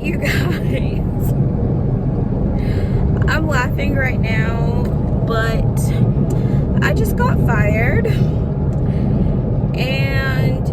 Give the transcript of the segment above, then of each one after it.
you guys, I'm laughing right now, but I just got fired, and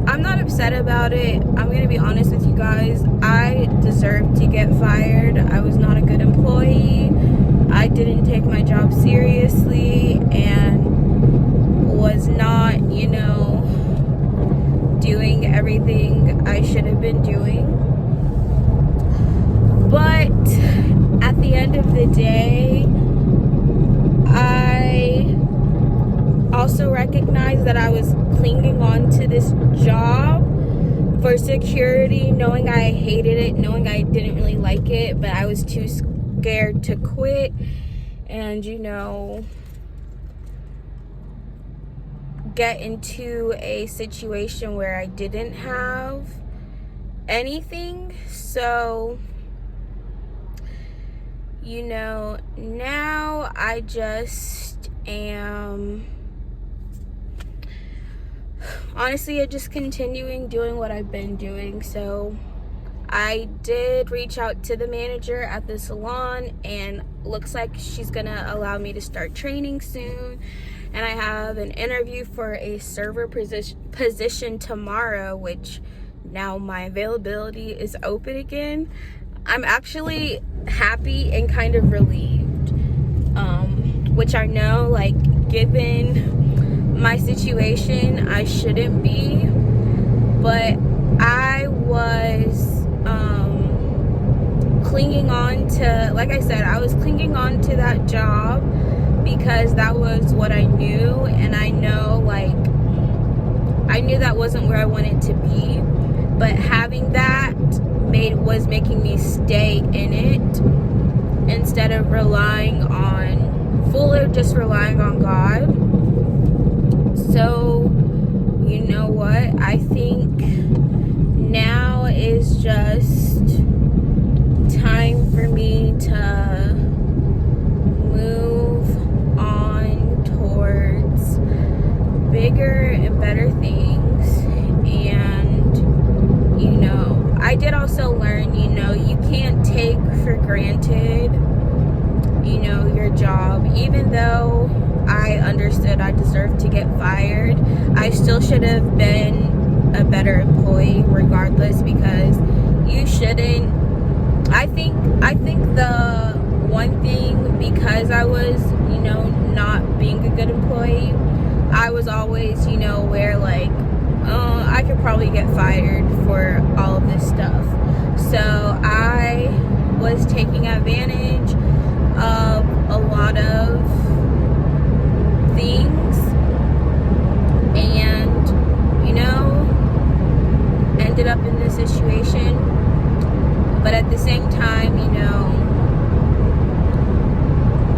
I'm not upset about it. I'm gonna be honest with you guys. I deserve to get fired. I was not a good employee. I didn't take my job seriously and was not, doing everything I should have been doing. But at the end of the day, I also recognized that I was clinging on to this job for security, knowing I hated it, knowing I didn't really like it, but I was too scared to quit and, get into a situation where I didn't have anything. So, now I just am honestly just continuing doing what I've been doing. So I did reach out to the manager at the salon, and looks like she's gonna allow me to start training soon. And I have an interview for a server position tomorrow, which now my availability is open again. I'm actually happy and kind of relieved, which I know, given my situation, I shouldn't be, but I was clinging on to, like I said, I was clinging on to that job because that was what I knew, and I know, I knew that wasn't where I wanted to be, but having that was making me stay in it instead of just relying on God. So, you know what? I think now is just time for me to move on towards bigger and better things. And I did also learn, you can't take for granted, your job. Even though I understood I deserved to get fired, I still should have been a better employee regardless, because you shouldn't. I think the one thing, because I was, not being a good employee, I was always, where I could probably get fired for all of this stuff. So I was taking advantage of a lot of things, and, ended up in this situation. But at the same time,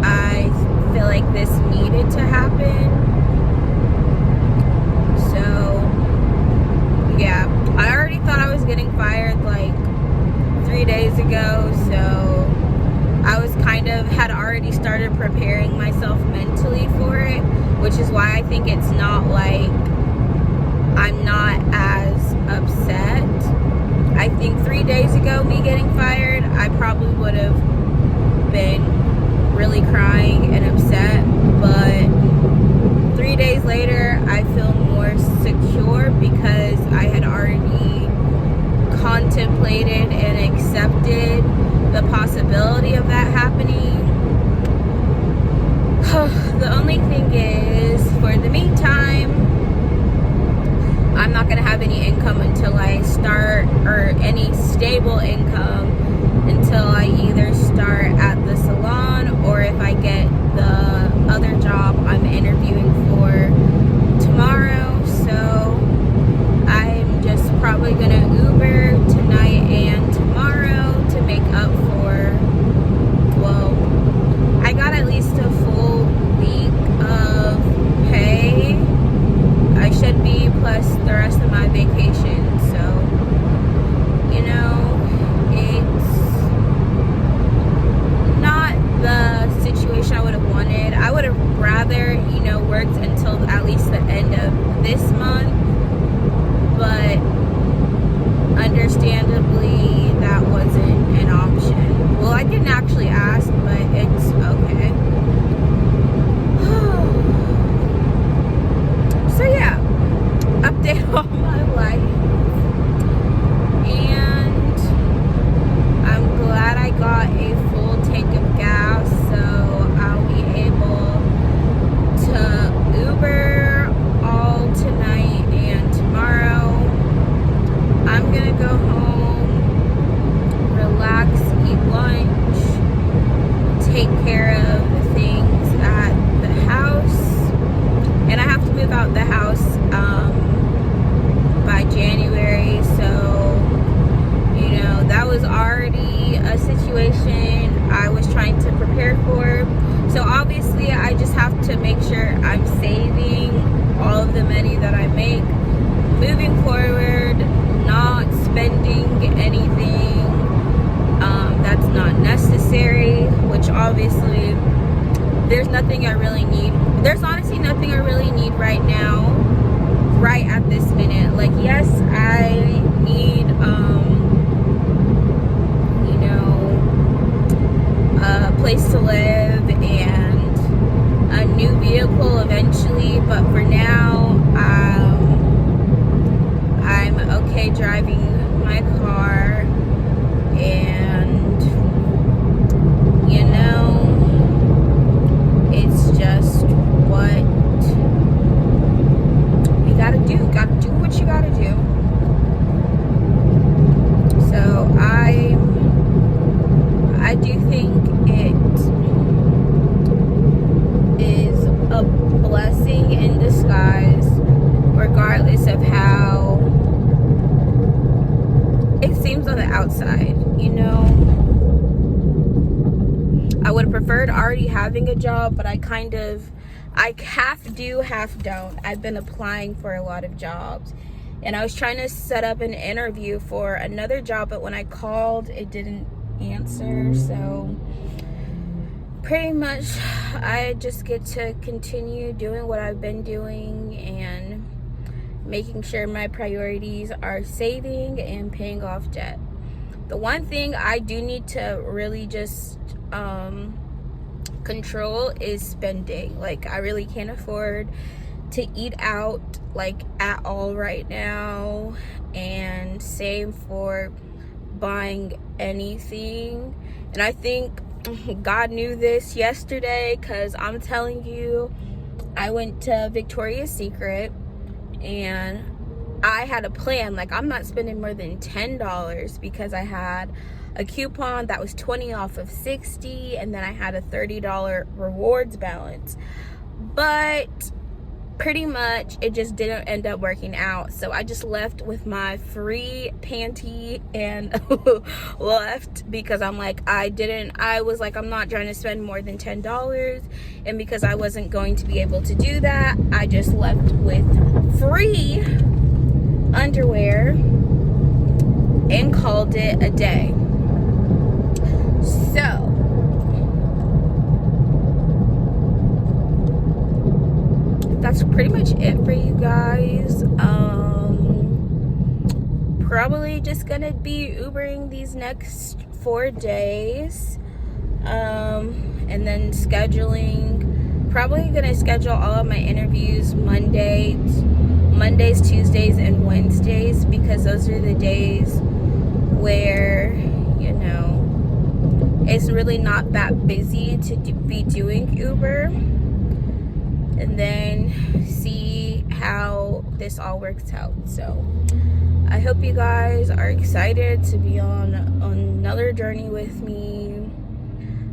I feel like this needed to happen. So, yeah, I already thought I was getting fired 3 days ago. So I was had already started preparing myself mentally for it, which is why I think it's not I'm not as upset. I think 3 days ago, me getting fired, I probably would have been really crying and upset. But 3 days later, I feel more secure because I had already contemplated and accepted the possibility of that happening. The only thing is, for the meantime, I'm not going to have any income until I start, or any stable income until I either start at the salon, or if I get the other job I'm interviewing for tomorrow. So I'm just probably going to Uber tonight and tomorrow to make up for, I got at least a full week of pay. I should be, plus the rest of my vacation. So, it's not the situation I would have wanted. I would have rather, worked until at least the end of this month. But was already a situation I was trying to prepare for. So obviously I just have to make sure I'm saving all of the money that I make moving forward, not spending anything that's not necessary, which obviously there's nothing I really need. There's honestly nothing I really need right now, right at this minute. Like, yes, I need you know, a place to live and a new vehicle eventually, but for now I'm okay driving my car, and you know, it's just what you gotta do. Gotta do what you gotta do. So I do think it is a blessing in disguise, regardless of how it seems on the outside. You know, I would have preferred already having a job, but I half do, half don't. I've been applying for a lot of jobs, and I was trying to set up an interview for another job, but when I called, it didn't answer. So pretty much I just get to continue doing what I've been doing and making sure my priorities are saving and paying off debt. The one thing I do need to really just control is spending. Like, I really can't afford to eat out like at all right now, and same for buying anything. And I think God knew this yesterday, because I'm telling you, I went to Victoria's Secret and I had a plan. Like, I'm not spending more than $10 because I had a coupon that was 20 off of 60, and then I had a $30 rewards balance. But pretty much it just didn't end up working out, so I just left with my free panty and left, because I'm like, I was like, I'm not trying to spend more than $10, and because I wasn't going to be able to do that, I just left with free underwear and called it a day. So that's pretty much it for you guys. Probably just gonna be Ubering these next 4 days, and then probably gonna schedule all of my interviews Mondays, Tuesdays, and Wednesdays, because those are the days where, you know, it's really not that busy to be doing Uber. And then see how this all works out. So I hope you guys are excited to be on another journey with me.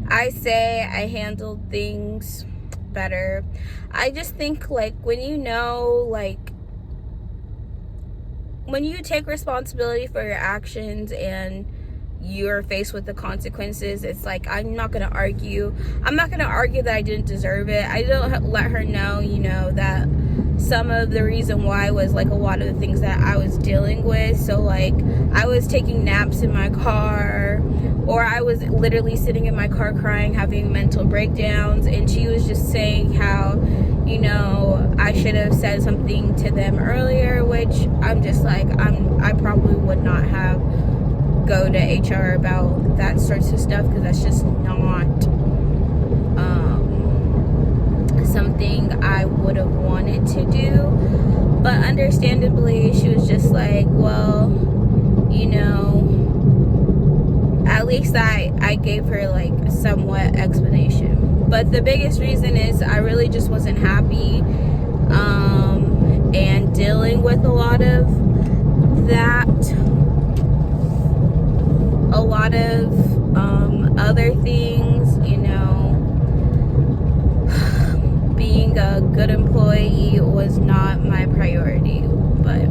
I say I handled things better. I just think, like, when you know, like, when you take responsibility for your actions and you're faced with the consequences, it's like, I'm not gonna argue that I didn't deserve it. I don't let her know, you know, that some of the reason why was like a lot of the things that I was dealing with. So like, I was taking naps in my car, or I was literally sitting in my car crying, having mental breakdowns, and she was just saying how, you know, I should have said something to them earlier, which I'm just like, I probably would not have go to HR about that sorts of stuff, because that's just not something I would have wanted to do. But understandably, she was just like, well, you know, at least I gave her like somewhat explanation. But the biggest reason is I really just wasn't happy, and dealing with a lot of that, a lot of other things, you know. Being a good employee was not my priority, but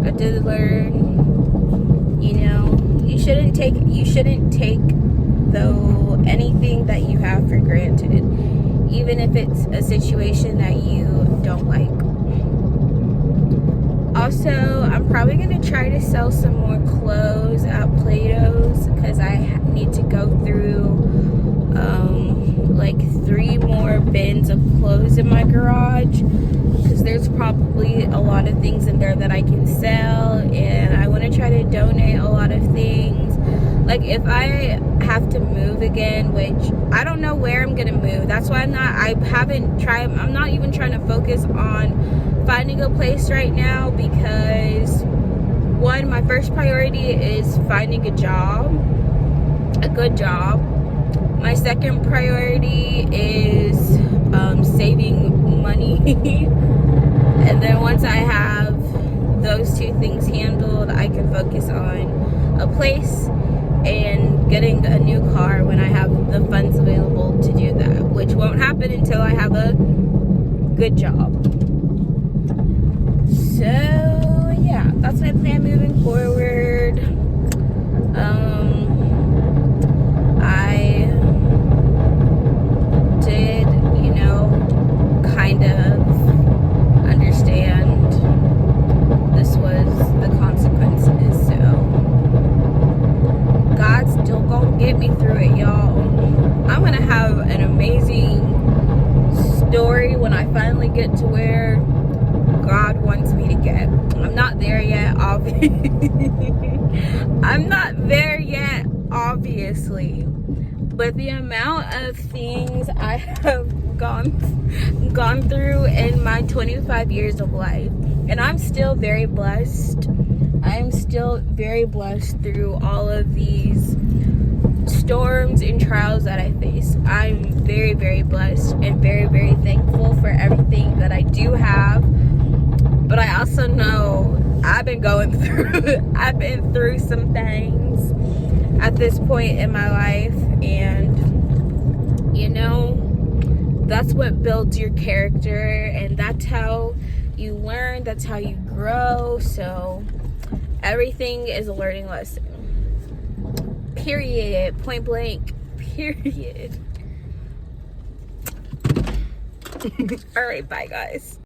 I had to learn, you know, you shouldn't take though anything that you have for granted, even if it's a situation that you don't like. Also, I'm probably going to try to sell some more clothes at Plato's, because I need to go through like 3 more bins of clothes in my garage, because there's probably a lot of things in there that I can sell, and I want to try to donate a lot of things. Like, if I have to move again, which I don't know where I'm gonna move, that's why I'm not even trying to focus on finding a place right now, because one, my first priority is finding a job, a good job. My second priority is saving money. And then once I have those 2 things handled, I can focus on a place and getting a new car when I have the funds available to do that, which won't happen until I have a good job. So yeah, that's my plan moving forward. I did, you know, kind of understand this was the consequences, so God's still gonna get me through it, y'all. I'm gonna have an amazing story when I finally get to where God wants me to get. I'm not there yet, I'm not there yet, obviously. But the amount of things I have gone through in my 25 years of life, and I'm still very blessed. I'm still very blessed through all of these storms and trials that I face. I'm very, very blessed and very, very thankful for everything that I do have. But I also know I've been through some things at this point in my life, and you know, that's what builds your character, and that's how you learn, that's how you grow. So everything is a learning lesson, period, point blank, period. All right, bye guys.